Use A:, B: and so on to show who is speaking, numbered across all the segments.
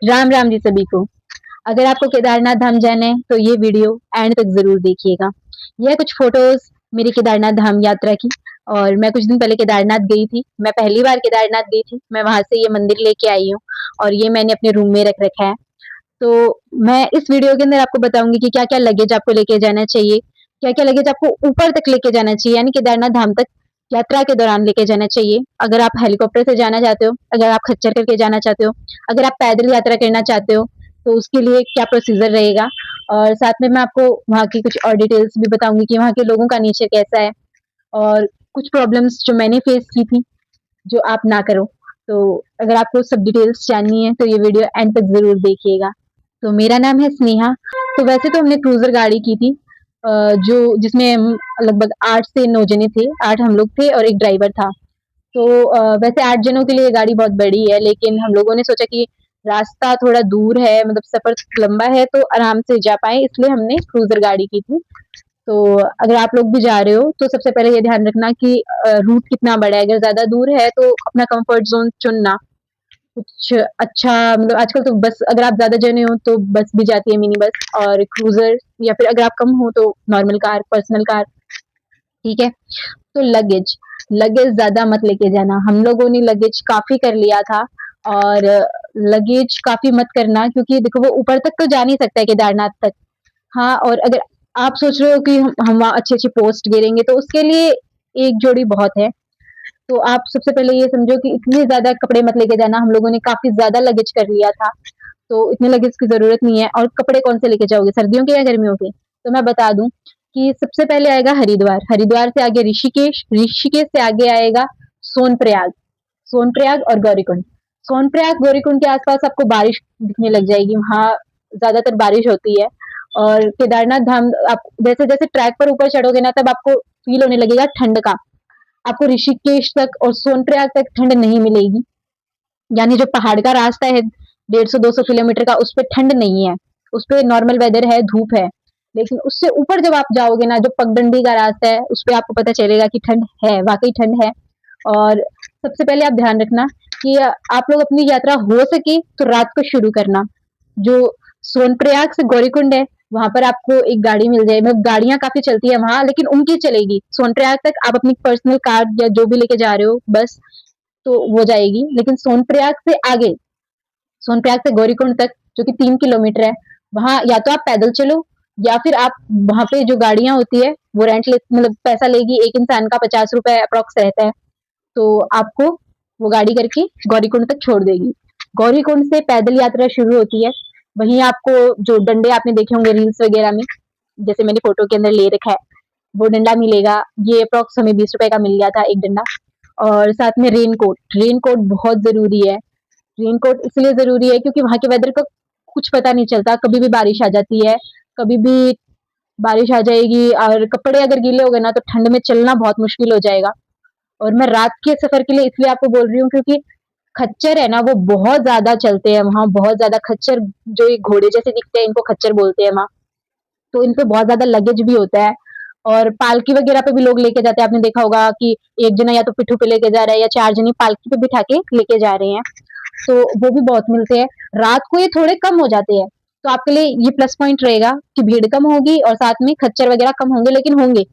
A: राम राम जी सभी को। अगर आपको केदारनाथ धाम जाना है तो ये वीडियो एंड तक जरूर देखिएगा। यह कुछ फोटोज मेरी केदारनाथ धाम यात्रा की। और मैं कुछ दिन पहले केदारनाथ गई थी। मैं पहली बार केदारनाथ गई थी। मैं वहां से ये मंदिर लेके आई हूँ और ये मैंने अपने रूम में रख रखा है। तो मैं इस वीडियो के अंदर आपको बताऊंगी कि क्या क्या लगेज आपको लेके जाना चाहिए, क्या क्या लगेज आपको ऊपर तक लेके जाना चाहिए, यानी केदारनाथ धाम तक यात्रा के दौरान लेके जाना चाहिए। अगर आप हेलीकॉप्टर से जाना चाहते हो, अगर आप खच्चर करके जाना चाहते हो, अगर आप पैदल यात्रा करना चाहते हो, तो उसके लिए क्या प्रोसीजर रहेगा। और साथ में मैं आपको वहाँ की कुछ और डिटेल्स भी बताऊंगी कि वहाँ के लोगों का नेचर कैसा है, और कुछ प्रॉब्लम्स जो मैंने फेस की थी जो आप ना करो। तो अगर आपको सब डिटेल्स जाननी है तो ये वीडियो एंड तक जरूर देखिएगा। तो मेरा नाम है स्नेहा। तो वैसे तो हमने क्रूजर गाड़ी की थी, जो जिसमें हम लगभग 8 से 9 जने थे। 8 हम लोग थे और एक ड्राइवर था। तो वैसे 8 जनों के लिए गाड़ी बहुत बड़ी है, लेकिन हम लोगों ने सोचा कि रास्ता थोड़ा दूर है, मतलब सफर लंबा है, तो आराम से जा पाए, इसलिए हमने क्रूजर गाड़ी की थी। तो अगर आप लोग भी जा रहे हो तो सबसे पहले ये ध्यान रखना कि रूट कितना बड़ा है। अगर ज्यादा दूर है तो अपना कंफर्ट जोन चुनना कुछ अच्छा। मतलब आजकल तो बस, अगर आप ज्यादा जने हो तो बस भी जाती है, मिनी बस और क्रूजर, या फिर अगर आप कम हो तो नॉर्मल कार, पर्सनल कार। ठीक है। तो लगेज लगेज ज्यादा मत लेके जाना। हम लोगों ने लगेज काफी कर लिया था। और लगेज काफी मत करना, क्योंकि देखो वो ऊपर तक तो जा नहीं सकता है केदारनाथ तक। हाँ, और अगर आप सोच रहे हो कि हम वहाँ अच्छी अच्छी पोस्ट गिरेंगे तो उसके लिए एक जोड़ी बहुत है। तो आप सबसे पहले ये समझो कि इतने ज्यादा कपड़े मत लेके जाना। हम लोगों ने काफी ज्यादा लगेज कर लिया था, तो इतने लगेज की जरूरत नहीं है। और कपड़े कौन से लेके जाओगे, सर्दियों के या गर्मियों के? तो मैं बता दूं कि सबसे पहले आएगा हरिद्वार। हरिद्वार से आगे ऋषिकेश, ऋषिकेश से आगे आएगा सोनप्रयाग। सोनप्रयाग और गौरीकुंड। सोनप्रयाग गौरीकुंड के आसपास आपको बारिश दिखने लग जाएगी, वहाँ ज्यादातर बारिश होती है। और केदारनाथ धाम आप जैसे जैसे ट्रैक पर ऊपर चढ़ोगे ना, तब आपको फील होने लगेगा ठंड का। आपको ऋषिकेश तक और सोनप्रयाग तक ठंड नहीं मिलेगी। यानी जो पहाड़ का रास्ता है 150-200 किलोमीटर का, उस पर ठंड नहीं है। उस पर नॉर्मल वेदर है, धूप है। लेकिन उससे ऊपर जब आप जाओगे ना, जो पगडंडी का रास्ता है, उस पर आपको पता चलेगा कि ठंड है, वाकई ठंड है। और सबसे पहले आप ध्यान रखना कि आप लोग अपनी यात्रा हो सके तो रात को शुरू करना। जो सोनप्रयाग से गौरीकुंड है, वहां पर आपको एक गाड़ी मिल जाएगी। मतलब गाड़ियां काफी चलती है वहां, लेकिन उनकी चलेगी। सोनप्रयाग तक आप अपनी पर्सनल कार या जो भी लेके जा रहे हो, बस, तो वो जाएगी। लेकिन सोनप्रयाग से आगे, सोनप्रयाग से गौरीकुंड तक, जो कि 3 किलोमीटर है, वहां या तो आप पैदल चलो, या फिर आप वहां पे जो गाड़ियां होती है वो रेंट ले, मतलब पैसा लेगी। एक इंसान का 50 रुपए अप्रोक्स रहता है। तो आपको वो गाड़ी करके गौरीकुंड तक छोड़ देगी। गौरीकुंड से पैदल यात्रा शुरू होती है। वहीं आपको जो डंडे आपने देखे होंगे रील्स वगैरह में, जैसे मैंने फोटो के अंदर ले रखा है, वो डंडा मिलेगा। ये अप्रोक्स हमें 20 रुपए का मिल गया था एक डंडा। और साथ में रेनकोट। रेनकोट बहुत जरूरी है। रेनकोट इसलिए जरूरी है क्योंकि वहां के वेदर का कुछ पता नहीं चलता, कभी भी बारिश आ जाती है, कभी भी बारिश आ जाएगी। और कपड़े अगर गीले हो गए ना, तो ठंड में चलना बहुत मुश्किल हो जाएगा। और मैं रात के सफर के लिए इसलिए आपको बोल रही हूँ क्योंकि खच्चर है ना, वो बहुत ज्यादा चलते हैं वहां, बहुत ज्यादा खच्चर। जो ये घोड़े जैसे दिखते हैं, इनको खच्चर बोलते हैं वहां। तो इन पे बहुत ज्यादा लगेज भी होता है। और पालकी वगैरह पे भी लोग लेके जाते हैं। आपने देखा होगा कि एक जना या तो पिट्ठू पे लेके जा रहा है, या 4 जनी पालकी पे बिठा के लेके जा रहे हैं। तो वो भी बहुत मिलते हैं। रात को ये थोड़े कम हो जाते हैं, तो आपके लिए ये प्लस पॉइंट रहेगा कि भीड़ कम होगी और साथ में खच्चर वगैरह कम होंगे, लेकिन होंगे।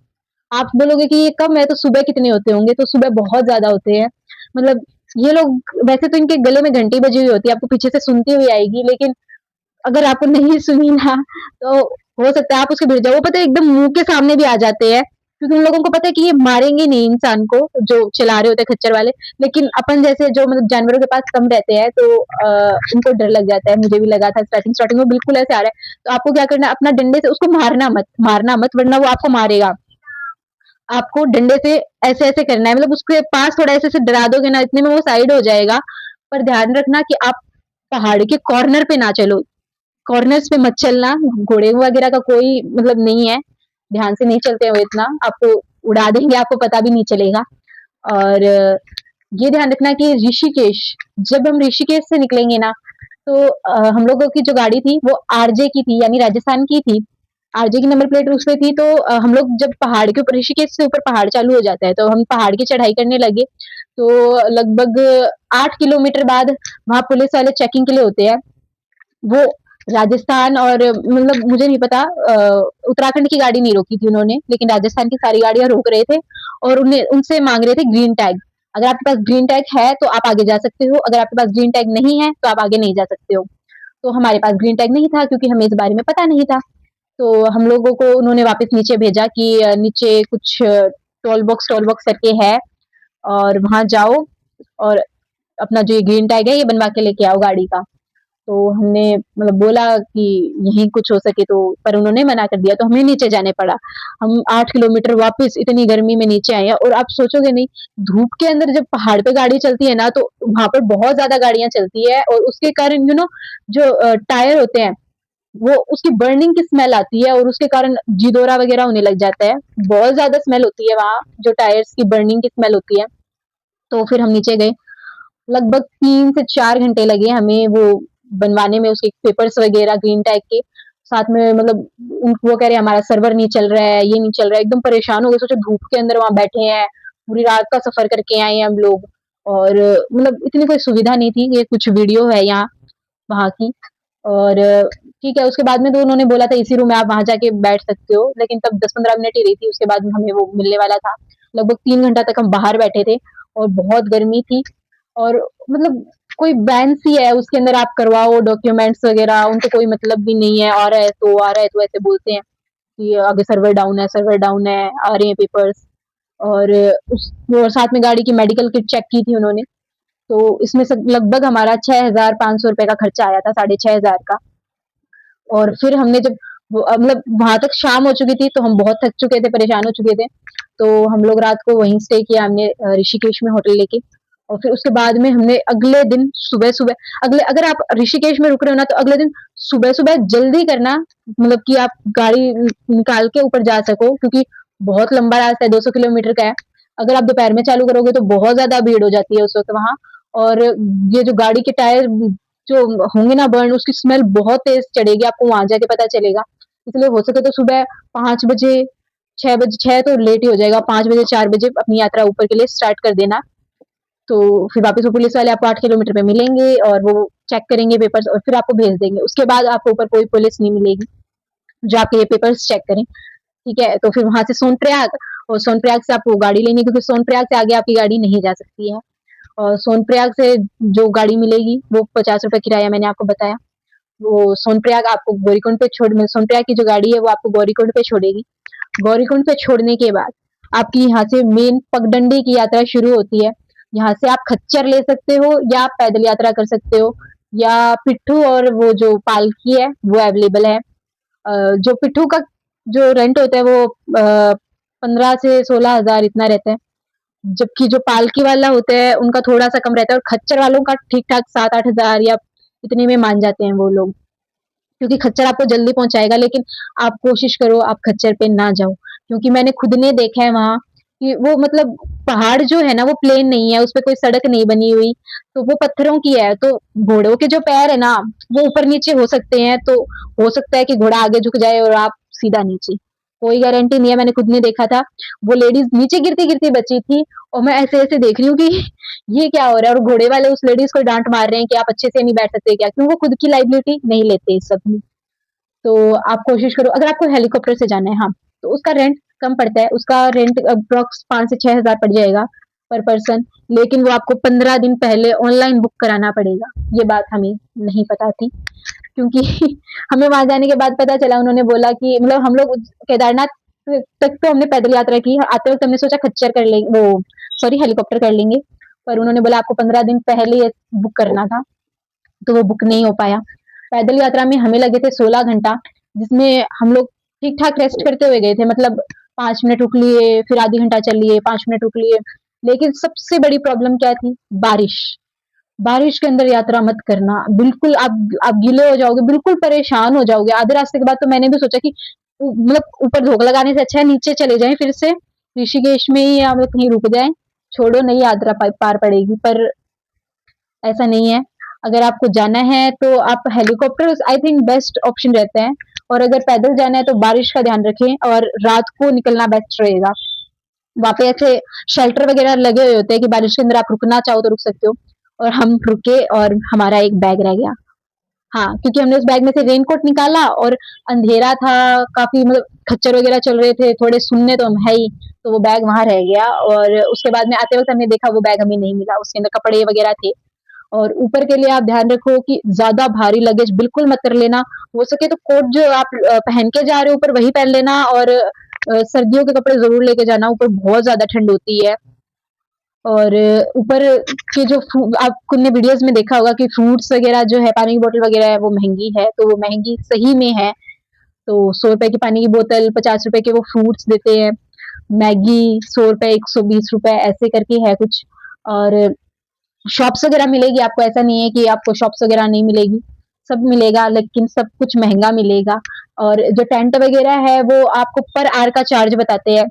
A: आप बोलोगे कि ये कम है, तो सुबह कितने होते होंगे? तो सुबह बहुत ज्यादा होते हैं। मतलब ये लोग, वैसे तो इनके गले में घंटी बजी हुई होती है, आपको पीछे से सुनती हुई आएगी, लेकिन अगर आपको नहीं सुनी ना, तो हो सकता है आप उसके भिड़ जाओ। वो पता है एकदम मुंह के सामने भी आ जाते हैं, क्योंकि उन लोगों को पता है कि ये मारेंगे नहीं इंसान को, जो चला रहे होते हैं खच्चर वाले। लेकिन अपन जैसे जो मतलब जानवरों के पास कम रहते हैं, तो उनको डर लग जाता है। मुझे भी लगा था स्टार्टिंग स्टार्टिंग में, बिल्कुल ऐसे आ रहा है। तो आपको क्या करना है, अपना डंडे से उसको मारना मत, मारना मत, वरना वो आपको मारेगा। आपको डंडे से ऐसे ऐसे करना है, मतलब उसके पास थोड़ा ऐसे ऐसे डरा दोगे ना, इतने में वो साइड हो जाएगा। पर ध्यान रखना कि आप पहाड़ के कॉर्नर पे ना चलो। कॉर्नर्स पे मत चलना। घोड़े वगैरह का कोई मतलब नहीं है, ध्यान से नहीं चलते हो इतना, आपको उड़ा देंगे, आपको पता भी नहीं चलेगा। और ये ध्यान रखना कि ऋषिकेश, जब हम ऋषिकेश से निकलेंगे ना, तो हम लोगों की जो गाड़ी थी वो आरजे की थी, यानी राजस्थान की थी। आरजे की नंबर प्लेट उस पे थी। तो हम लोग जब पहाड़ के ऊपर, ऋषिकेश से ऊपर पहाड़ चालू हो जाता है, तो हम पहाड़ की चढ़ाई करने लगे। तो लगभग 8 किलोमीटर बाद वहां पुलिस वाले चेकिंग के लिए होते हैं। वो राजस्थान और मतलब मुझे नहीं पता, उत्तराखंड की गाड़ी नहीं रोकी थी उन्होंने, लेकिन राजस्थान की सारी गाड़ियां रोक रहे थे और उन्हें उनसे मांग रहे थे ग्रीन टैग। अगर आपके पास ग्रीन टैग है तो आप आगे जा सकते हो, अगर आपके पास ग्रीन टैग नहीं है तो आप आगे नहीं जा सकते हो। तो हमारे पास ग्रीन टैग नहीं था क्योंकि हमें इस बारे में पता नहीं था। तो हम लोगों को उन्होंने वापस नीचे भेजा कि नीचे कुछ टोल बॉक्स करके है और वहां जाओ और अपना जो ये ग्रीन टैग है ये बनवा के लेके आओ गाड़ी का। तो हमने मतलब बोला कि यहीं कुछ हो सके तो, पर उन्होंने मना कर दिया तो हमें नीचे जाने पड़ा। हम 8 किलोमीटर वापस इतनी गर्मी में नीचे आए हैं और आप सोचोगे नहीं, धूप के अंदर जब पहाड़ पे गाड़ी चलती है ना तो वहां पर बहुत ज्यादा गाड़ियां चलती है और उसके कारण जो टायर होते हैं वो उसकी बर्निंग की स्मेल आती है और उसके कारण जिदोरा वगैरह होने लग जाता है। बहुत ज्यादा स्मेल होती है वहां, जो टायर्स की बर्निंग की स्मेल होती है। तो फिर हम नीचे गए, लगभग 3 से 4 घंटे लगे हमें वो बनवाने में, उसके पेपर्स वगैरह ग्रीन टैग के साथ में। मतलब वो कह रहे हमारा सर्वर नहीं चल रहा है, ये नहीं चल रहा है, एकदम परेशान हो गए। सोचो धूप के अंदर वहां बैठे हैं, पूरी रात का सफर करके आए हैं हम लोग और मतलब इतनी कोई सुविधा नहीं थी। ये कुछ वीडियो है यहाँ वहाँ की। और ठीक है, उसके बाद में तो उन्होंने बोला था इसी रूम में आप वहां जाके बैठ सकते हो, लेकिन तब 10-15 मिनट ही रही थी, उसके बाद में हमें वो मिलने वाला था। लगभग 3 घंटा तक हम बाहर बैठे थे और बहुत गर्मी थी। और मतलब कोई बैन सी है, उसके अंदर आप करवाओ डॉक्यूमेंट्स वगैरह, उनको कोई मतलब भी नहीं है। आ रहा है तो ऐसे बोलते हैं कि आगे सर्वर डाउन है, सर्वर डाउन है, आ रहे हैं पेपर्स। और उस और साथ में गाड़ी की मेडिकल किट चेक की थी उन्होंने। तो इसमें से लगभग हमारा 6,500 रुपए का खर्चा आया था, 6,500 का। और फिर हमने जब मतलब वहां तक शाम हो चुकी थी तो हम बहुत थक चुके थे, परेशान हो चुके थे। तो हम लोग रात को वहीं स्टे किया हमने, ऋषिकेश में होटल लेके। और फिर उसके बाद में हमने अगले दिन सुबह सुबह, अगले अगर आप ऋषिकेश में रुक रहे हो ना तो अगले दिन सुबह सुबह जल्दी करना, मतलब कि आप गाड़ी निकाल के ऊपर जा सको, क्योंकि बहुत लंबा रास्ता है, 200 किलोमीटर का है। अगर आप दोपहर में चालू करोगे तो बहुत ज्यादा भीड़ हो जाती है उस वक्त वहां। और ये जो गाड़ी के टायर जो होंगे ना बर्न, उसकी स्मेल बहुत तेज चढ़ेगी, आपको वहां जाके पता चलेगा। इसलिए हो सके तो सुबह 5 बजे, 6 बजे, 6 तो लेट ही हो जाएगा, 5 बजे 4 बजे अपनी यात्रा ऊपर के लिए स्टार्ट कर देना। तो फिर वापस वो पुलिस वाले आपको 8 किलोमीटर पे मिलेंगे और वो चेक करेंगे पेपर्स और फिर आपको भेज देंगे। उसके बाद आपको ऊपर कोई पुलिस नहीं मिलेगी जो आपके ये पेपर्स चेक करें। ठीक है, तो फिर वहां से सोनप्रयाग, और सोनप्रयाग से आपको गाड़ी लेनी है, क्योंकि सोनप्रयाग से आगे आपकी गाड़ी नहीं जा सकती है। और सोनप्रयाग से जो गाड़ी मिलेगी वो 50 रुपए किराया मैंने आपको बताया। वो सोनप्रयाग आपको गौरीकुंड पे सोनप्रयाग की जो गाड़ी है वो आपको गौरीकुंड पे छोड़ेगी। गौरीकुंड पे छोड़ने के बाद आपकी यहाँ से मेन पगडंडी की यात्रा शुरू होती है। यहाँ से आप खच्चर ले सकते हो या आप पैदल यात्रा कर सकते हो, या पिट्ठू और वो जो पालकी है वो अवेलेबल है। जो पिट्ठू का जो रेंट होता है वो 15 से 16 हजार इतना रहता है, जबकि जो पालकी वाला होता है उनका थोड़ा सा कम रहता है, और खच्चर वालों का ठीक ठाक 7-8 हजार या इतने में मान जाते हैं वो लोग, क्योंकि खच्चर आपको जल्दी पहुंचाएगा। लेकिन आप कोशिश करो आप खच्चर पे ना जाओ, क्योंकि मैंने खुद ने देखा है वहां कि वो मतलब पहाड़ जो है ना वो प्लेन नहीं है, उस पर कोई सड़क नहीं बनी हुई, तो वो पत्थरों की है। तो घोड़ों के जो पैर है ना वो ऊपर नीचे हो सकते हैं, तो हो सकता है कि घोड़ा आगे झुक जाए और आप सीधा नीचे। कोई गारंटी नहीं है, मैंने खुद ने देखा था। वो लेडीज नीचे गिरती गिरती बची थी और मैं ऐसे ऐसे देख रही हूँ कि ये क्या हो रहा है, और घोड़े वाले उस लेडीज को डांट मार रहे हैं कि आप अच्छे से नहीं बैठ सकते क्या, क्यों वो खुद की लाइबिलिटी नहीं लेते इस सब में। तो आप कोशिश करो, अगर आपको हेलीकॉप्टर से जाना है, हाँ, तो उसका रेंट कम पड़ता है, उसका रेंट अप्रॉक्स 5 से 6 हजार पड़ जाएगा पर पर्सन। लेकिन वो आपको 15 दिन पहले ऑनलाइन बुक कराना पड़ेगा, ये बात हमें नहीं पता थी। क्योंकि हमें वहां जाने के बाद पता चला, उन्होंने बोला कि मतलब हम लोग केदारनाथ तक तो हमने पैदल यात्रा की, आते वक्त हमने सोचा खच्चर कर लेंगे, वो सॉरी हेलीकॉप्टर कर लेंगे। पर उन्होंने बोला आपको 15 दिन पहले ये बुक करना था, तो वो बुक नहीं हो पाया। पैदल यात्रा में हमें लगे थे 16 घंटा, जिसमें हम लोग ठीक ठाक रेस्ट करते हुए गए थे, मतलब 5 मिनट रुक लिए, फिर आधी घंटा चल लिए, 5 मिनट रुक लिए। लेकिन सबसे बड़ी प्रॉब्लम क्या थी? बारिश। बारिश के अंदर यात्रा मत करना, बिल्कुल आप गीले हो जाओगे, बिल्कुल परेशान हो जाओगे। आधे रास्ते के बाद तो मैंने भी सोचा कि मतलब ऊपर धोखा लगाने से अच्छा है नीचे चले जाएं फिर से ऋषिकेश में ही, या कहीं रुक जाएं, छोड़ो नहीं यात्रा पार पड़ेगी। पर ऐसा नहीं है, अगर आपको जाना है तो आप helicopter I think best option रहता है। और अगर पैदल जाना है तो बारिश का ध्यान रखें और रात को निकलना बेस्ट रहेगा। वहाँ पे ऐसे शेल्टर वगैरह लगे हुए होते हैं कि बारिश के अंदर आप रुकना चाहो तो रुक सकते हो। और हम रुके और हमारा एक बैग रह गया। हाँ, क्योंकि हमने उस बैग में से रेनकोट निकाला और अंधेरा था, काफ़ी मतलब खच्चर वगैरह चल रहे थे, थोड़े सुन्ने तो हम है ही, तो वो बैग वहाँ रह गया और उसके बाद में आते वक़्त हमने देखा वो बैग हमें नहीं मिला, उसके अंदर कपड़े वगैरह थे। और ऊपर के लिए आप ध्यान रखो कि ज़्यादा भारी लगेज बिल्कुल मत कर लेना, हो सके तो कोट जो आप पहन के जा रहे हो ऊपर वही पहन लेना और सर्दियों के कपड़े ज़रूर लेके जाना, ऊपर बहुत ज़्यादा ठंड होती है। और ऊपर के जो आपने वीडियोस में देखा होगा कि फ्रूट्स वगैरह जो है, पानी की बोतल वगैरह है, वो महंगी है, तो वो महंगी सही में है। तो 100 रुपए की पानी की बोतल, 50 रुपए के वो फ्रूट्स देते हैं, मैगी 100 रुपए, 120 रुपए ऐसे करके है कुछ। और शॉप्स वगैरह मिलेगी आपको, ऐसा नहीं है कि आपको शॉप्स वगैरह नहीं मिलेगी, सब मिलेगा, लेकिन सब कुछ महंगा मिलेगा। और जो टेंट वगैरह है वो आपको पर आवर का चार्ज बताते हैं।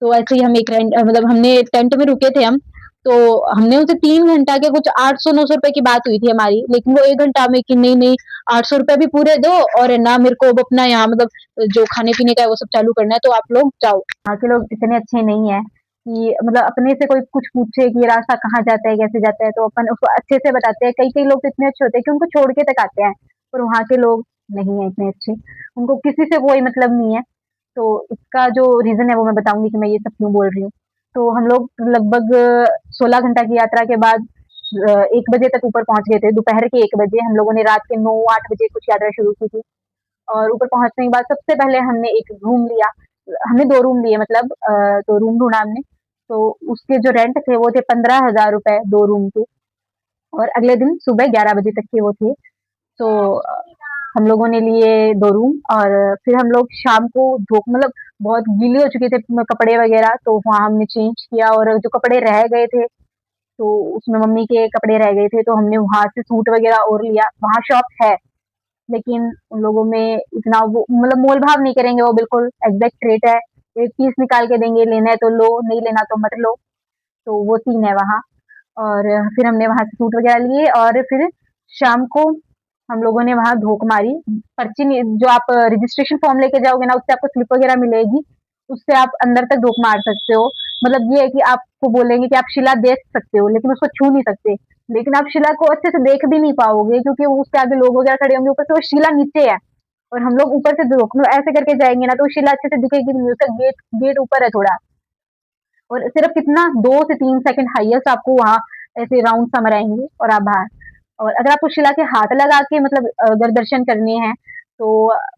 A: तो ऐसे ही हम एक मतलब हमने टेंट में रुके थे हम, तो हमने उनसे 3 घंटा के कुछ 800-900 रुपए की बात हुई थी हमारी, लेकिन वो 1 घंटा में कि नहीं नहीं 800 रुपए भी पूरे दो और है ना मेरे को अब अपना यहाँ मतलब जो खाने पीने का है वो सब चालू करना है, तो आप लोग जाओ। यहाँ के लोग इतने अच्छे नहीं है कि मतलब अपने से कोई कुछ पूछे कि ये रास्ता कहाँ जाता है, कैसे जाता है, तो अपन उसको अच्छे से बताते हैं। कई कई लोग तो इतने अच्छे होते हैं कि उनको छोड़ के तक आते हैं, पर वहाँ के लोग नहीं है इतने अच्छे, उनको किसी से कोई मतलब नहीं है। तो इसका जो रीज़न है वो मैं बताऊँगी कि मैं ये सब क्यों बोल रही हूँ। तो हम लोग लगभग 16 घंटा की यात्रा के बाद 1 बजे तक ऊपर पहुँच गए थे, दोपहर के 1 बजे। हम लोगों ने रात के 9-8 बजे कुछ यात्रा शुरू की थी और ऊपर पहुँचने के बाद सबसे पहले हमने एक रूम लिया। हमने 2 रूम लिए मतलब तो रूम ढूँढा हमने, तो उसके जो रेंट थे वो थे 15,000 रुपए 2 रूम के और अगले दिन सुबह 11 बजे तक के वो थे। तो हम लोगों ने लिए 2 रूम और फिर हम लोग शाम को धूप मतलब बहुत गीले हो चुके थे कपड़े वगैरह, तो वहाँ हमने चेंज किया और जो कपड़े रह गए थे, तो उसमें मम्मी के कपड़े रह गए थे, तो हमने वहाँ से सूट वगैरह और लिया। वहाँ शॉप है, लेकिन उन लोगों में इतना वो मतलब मोल-भाव नहीं करेंगे, वो बिल्कुल एग्ज़ैक्ट रेट है। एक पीस निकाल के देंगे, लेना है तो लो, नहीं लेना तो मत लो, तो वो सीन है वहाँ। और फिर हमने वहाँ से सूट वगैरह लिए और फिर शाम को हम लोगों ने वहाँ धोख मारी। पर्ची नहीं जो आप रजिस्ट्रेशन फॉर्म लेके जाओगे ना, उससे आपको स्लिप वगैरह मिलेगी, उससे आप अंदर तक धोख मार सकते हो। मतलब ये है कि आपको बोलेंगे कि आप शिला देख सकते हो, लेकिन उसको छू नहीं सकते। लेकिन आप शिला को अच्छे से देख भी नहीं पाओगे क्योंकि वो उसके आगे लोग वगैरह खड़े होंगे, ऊपर से वो शिला नीचे है और हम लोग ऊपर से धोख मतलब ऐसे करके जाएँगे ना, तो वो शिला अच्छे से दिखेगी नहीं, उसका गेट गेट ऊपर है थोड़ा। और सिर्फ कितना 2 से 3 सेकंड हाईएस्ट आपको वहाँ ऐसे राउंड सा मराएँगे और आप बाहर। और अगर आपको शिला के हाथ लगा के मतलब अगर दर्शन करने हैं, तो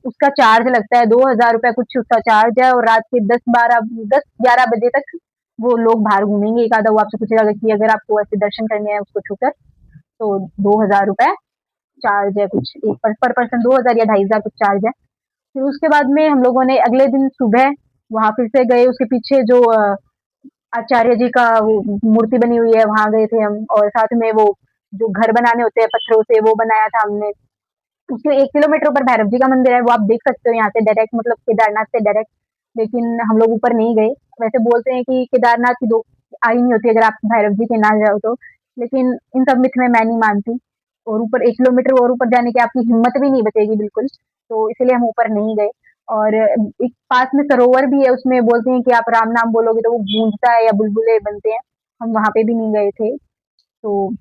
A: उसका चार्ज लगता है 2,000 रुपए कुछ उसका चार्ज है और रात के 10-11 बजे तक वो लोग बाहर घूमेंगे। एक आधा वो आपसे पूछेगा कि अगर आपको ऐसे दर्शन करने हैं उसको छूकर, तो 2,000 रुपए चार्ज है कुछ एक पर पर्सन 2,000 या 2,500 कुछ चार्ज है। फिर उसके बाद में हम लोगों ने अगले दिन सुबह वहाँ फिर से गए, उसके पीछे जो आचार्य जी का वो मूर्ति बनी हुई है, वहाँ गए थे हम और साथ में वो जो घर बनाने होते हैं पत्थरों से, वो बनाया था हमने। उससे 1 किलोमीटर ऊपर भैरव जी का मंदिर है, वो आप देख सकते हो यहाँ से डायरेक्ट मतलब केदारनाथ से डायरेक्ट, लेकिन हम लोग ऊपर नहीं गए। वैसे बोलते हैं कि केदारनाथ की 2 आई नहीं होती अगर आप भैरव जी के ना जाओ तो, लेकिन इन सब मिथ में मैं नहीं मानती और ऊपर 1 किलोमीटर और ऊपर जाने की आपकी हिम्मत भी नहीं बचेगी बिल्कुल, तो इसीलिए हम ऊपर नहीं गए। और एक पास में सरोवर भी है, उसमें बोलते हैं कि आप राम नाम बोलोगे तो वो गूंजता है या बुलबुले बनते हैं, हम वहाँ पे भी नहीं गए थे। तो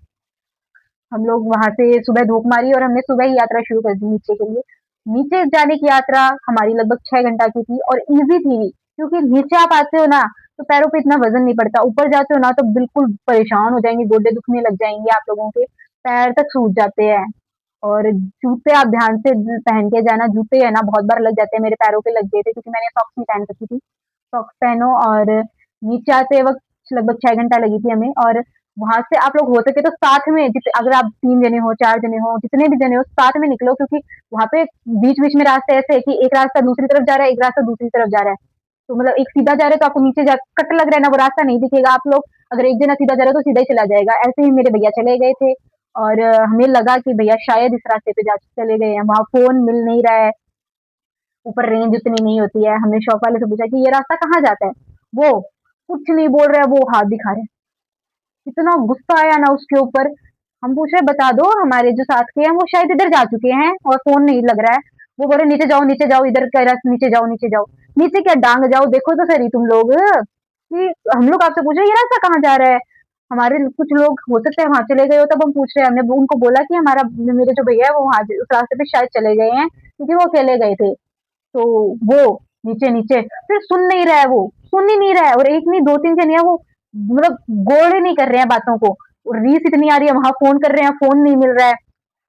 A: हम लोग वहाँ से सुबह धूप मारी और हमने सुबह ही यात्रा शुरू कर दी नीचे के लिए। नीचे जाने की यात्रा हमारी लगभग 6 घंटा की थी और ईज़ी थी, क्योंकि नीचे आप आते हो ना, तो पैरों पे इतना वज़न नहीं पड़ता। ऊपर जाते हो ना, तो बिल्कुल परेशान हो जाएँगे, गोडे दुखने लग जाएँगे आप लोगों के, पैर तक सूज जाते हैं। और जूते आप ध्यान से पहन के जाना, जूते है ना बहुत बार लग जाते हैं, मेरे पैरों पे लग गए थे क्योंकि मैंने सॉक्स नहीं पहन रखी थी। सॉक्स पहनो और नीचे आते वक़्त लगभग 6 घंटा लगी थी हमें और वहाँ से आप लोग हो सके तो साथ में जित अगर आप 3 जने हो, 4 जने हो, जितने भी जने हो साथ में निकलो क्योंकि वहाँ पे बीच-बीच में रास्ते ऐसे है कि एक रास्ता दूसरी तरफ जा रहा है, एक रास्ता दूसरी तरफ जा रहा है। तो मतलब एक सीधा जा रहे हो तो आपको नीचे जा कट लग रहा है ना, वो रास्ता नहीं दिखेगा। आप लोग अगर एक जना सीधा जा रहा है तो सीधा ही चला जाएगा। ऐसे ही मेरे भैया चले गए थे और हमें लगा कि भैया शायद इस रास्ते पे जा चले गए हैं। वहाँ फ़ोन मिल नहीं रहा है, ऊपर रेंज उतनी नहीं होती है। हमने शॉप वाले से पूछा कि ये रास्ता कहाँ जाता है? वो कुछ नहीं बोल रहा है, वो हाथ दिखा रहा है। इतना गुस्सा आया ना उसके ऊपर, हम पूछ रहे बता दो हमारे जो साथ के हैं वो शायद इधर जा चुके हैं और फ़ोन नहीं लग रहा है। वो बोल रहे नीचे जाओ इधर का रास्ता नीचे जाओ, नीचे जाओ। नीचे क्या डांग जाओ देखो तो सही तुम लोग, कि हम लोग आपसे पूछ रहे हैं ये रास्ता कहाँ जा रहा है? हमारे कुछ लोग हो सकता है वहाँ चले गए हो, तब हम पूछ रहे हैं, हमने उनको बोला कि हमारा मेरे जो भैया है वो वहाँ उस रास्ते पे शायद चले गए हैं क्योंकि वो अकेले गए थे। तो वो नीचे-नीचे फिर सुन नहीं रहा है वो, सुन ही नहीं रहा है और एक नहीं 2-3 जने हैं वो मतलब गौर ही नहीं कर रहे हैं बातों को। और रीस इतनी आ रही है, वहाँ फ़ोन कर रहे हैं, फ़ोन नहीं मिल रहा है।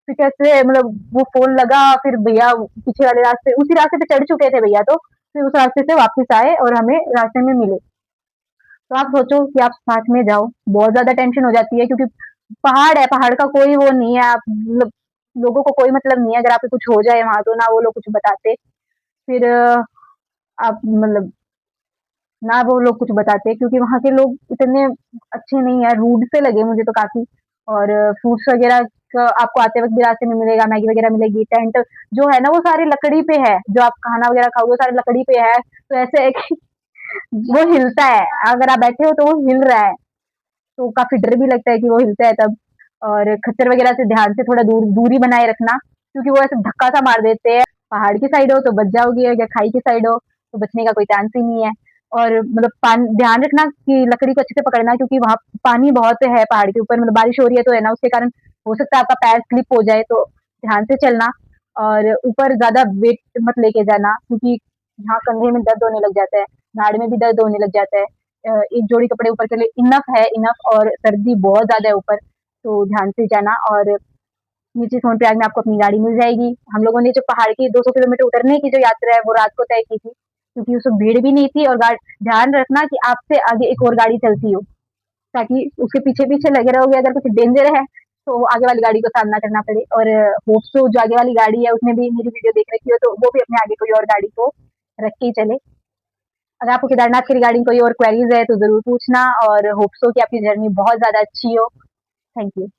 A: फिर कैसे मतलब वो फ़ोन लगा, फिर भैया पीछे वाले रास्ते उसी रास्ते पे चढ़ चुके थे भैया तो, फिर उस रास्ते से वापस आए और हमें रास्ते में मिले। तो आप सोचो कि आप साथ में जाओ, बहुत ज़्यादा टेंशन हो जाती है क्योंकि पहाड़ है, पहाड़ का कोई वो नहीं है, आप मतलब लोगों को कोई मतलब नहीं है, अगर आपको कुछ हो जाए वहाँ तो ना वो लोग कुछ बताते। फिर आप मतलब ना वो लोग कुछ बताते क्योंकि वहाँ के लोग इतने अच्छे नहीं है, रूड से लगे मुझे तो काफ़ी। और फ्रूट्स वगैरह का आपको आते वक़्त भी रास्ते में मिलेगा, मैगी वगैरह मिलेगी, टेंट जो है ना वो सारी लकड़ी पे है, जो आप खाना वगैरह खाओगे वो सारी लकड़ी पे है, तो ऐसे है कि वो हिलता है, अगर आप बैठे हो तो वो हिल रहा है, तो काफ़ी डर भी लगता है कि वो हिलता है तब। और खच्चर वगैरह से ध्यान से थोड़ा दूरी बनाए रखना, क्योंकि वो ऐसे धक्का सा मार देते हैं। पहाड़ की साइड हो तो बच जाओगे, अगर खाई की साइड हो तो बचने का कोई चांस ही नहीं है। और मतलब ध्यान रखना कि लकड़ी को अच्छे से पकड़ना, क्योंकि वहाँ पानी बहुत है पहाड़ के ऊपर, मतलब बारिश हो रही है तो है ना, उसके कारण हो सकता है आपका पैर स्लिप हो जाए, तो ध्यान से चलना। और ऊपर ज्यादा वेट मत लेके जाना, क्योंकि यहाँ कंधे में दर्द होने लग जाता है, नाड़ में भी दर्द होने लग जाता है। एक जोड़ी कपड़े ऊपर के लिए इनफ है, इनफ, और सर्दी बहुत ज्यादा है ऊपर, तो ध्यान से जाना। और नीचे सोनप्रयाग में आपको अपनी गाड़ी मिल जाएगी। हम लोगों ने जो पहाड़ की 200 किलोमीटर उतरने की जो यात्रा है वो रात को तय की थी, क्योंकि उसमें भीड़ भी नहीं थी। और ध्यान रखना कि आपसे आगे एक और गाड़ी चलती हो, ताकि उसके पीछे पीछे लगे रहोगे, अगर कुछ डेंजर है तो आगे वाली गाड़ी को सामना करना पड़े। और होप सो जो आगे वाली गाड़ी है उसने भी मेरी वीडियो देख रखी हो, तो वो भी अपने आगे कोई और गाड़ी को रख के ही चले। अगर आपको केदारनाथ की रिगार्डिंग कोई और क्वेरीज है तो जरूर पूछना, और होप सो कि आपकी जर्नी बहुत ज्यादा अच्छी हो। Thank you.